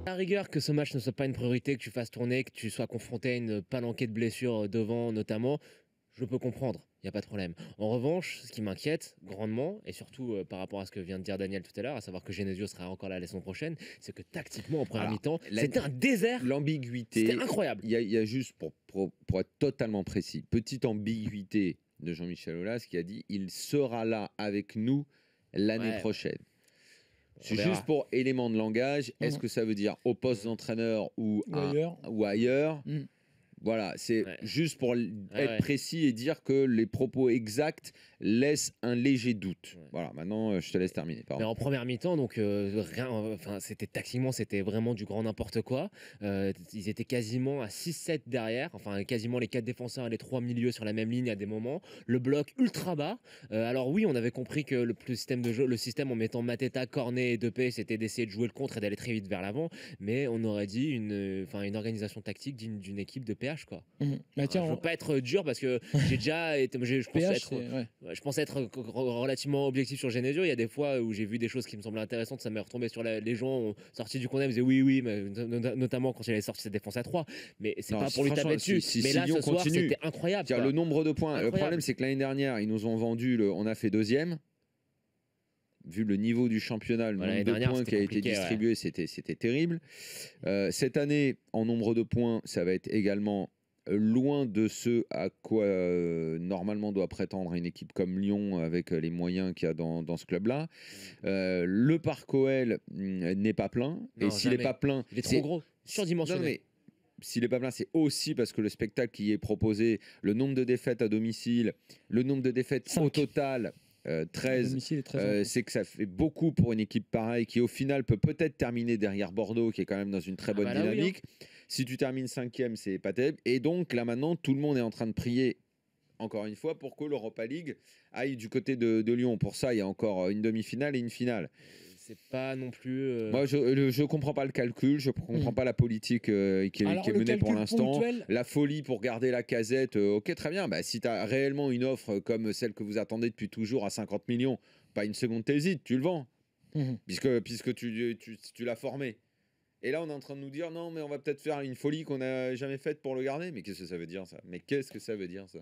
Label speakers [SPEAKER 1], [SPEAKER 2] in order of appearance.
[SPEAKER 1] À la rigueur que ce match ne soit pas une priorité, que tu fasses tourner, que tu sois confronté à une palanquée de blessures devant notamment, je peux comprendre, il n'y a pas de problème. En revanche, ce qui m'inquiète grandement, et surtout par rapport à ce que vient de dire Daniel tout à l'heure, à savoir que Genesio sera encore là la saison prochaine, c'est que tactiquement, en première
[SPEAKER 2] Alors,
[SPEAKER 1] mi-temps, c'était un désert.
[SPEAKER 2] L'ambiguïté,
[SPEAKER 1] C'était incroyable.
[SPEAKER 2] il y a juste, pour être totalement précis, petite ambiguïté de Jean-Michel Aulas qui a dit il sera là avec nous l'année prochaine. C'est juste pour élément de langage. Est-ce que ça veut dire au poste d'entraîneur ou ailleurs Voilà, c'est juste pour être précis et dire que les propos exacts laissent un léger doute. Voilà, maintenant je te laisse terminer.
[SPEAKER 1] Mais en première mi-temps, donc rien, enfin c'était tactiquement, c'était vraiment du grand n'importe quoi. Ils étaient quasiment à 6-7 derrière, enfin quasiment les 4 défenseurs et les 3 milieux sur la même ligne à des moments. Le bloc ultra bas. Alors oui, on avait compris que le système de jeu, le système en mettant Mateta, Cornet et Depay, c'était d'essayer de jouer le contre et d'aller très vite vers l'avant. Mais on aurait dit une organisation tactique d'une équipe de PH quoi.
[SPEAKER 3] Bah, tiens,
[SPEAKER 1] je veux pas être dur parce que j'ai déjà été, je pense être relativement objectif sur Genesio. Il y a des fois où j'ai vu des choses qui me semblaient intéressantes, ça m'est retombé sur les gens ont sorti du condamné, ils disaient oui, mais notamment quand il avait sorti sa défense à 3. Mais c'est pas pour lui taper dessus. Mais là, ce soir, c'était incroyable.
[SPEAKER 2] Le nombre de points. Le problème, c'est que l'année dernière, ils nous ont vendu, on a fait deuxième. Vu le niveau du championnat, le nombre de points qui a été distribué, c'était terrible. Cette année, en nombre de points, ça va être également loin de ce à quoi normalement doit prétendre une équipe comme Lyon avec les moyens qu'il y a dans ce club-là. Le parc OL n'est pas plein.
[SPEAKER 1] Non,
[SPEAKER 2] et s'il n'est pas plein...
[SPEAKER 1] Il est trop gros, surdimensionné.
[SPEAKER 2] Non, mais s'il n'est pas plein, c'est aussi parce que le spectacle qui est proposé, le nombre de défaites à domicile, le nombre de défaites au total... 13, c'est que ça fait beaucoup pour une équipe pareille qui au final peut-être terminer derrière Bordeaux qui est quand même dans une très bonne dynamique. Si tu termines 5e, c'est pas terrible. Et donc là maintenant, tout le monde est en train de prier encore une fois pour que l'Europa League aille du côté de Lyon. Pour ça, il y a encore une demi-finale et une finale.
[SPEAKER 1] C'est pas non plus...
[SPEAKER 2] Moi, je comprends pas le calcul, je comprends pas la politique qui est menée pour l'instant. La folie pour garder la Casette, ok, très bien. Bah, si tu as réellement une offre comme celle que vous attendez depuis toujours à 50 millions, pas une seconde t'hésites, tu le vends. Puisque tu l'as formé. Et là, on est en train de nous dire, non, mais on va peut-être faire une folie qu'on n'a jamais faite pour le garder. Mais qu'est-ce que ça veut dire, ça ? Mais qu'est-ce que ça veut dire, ça ?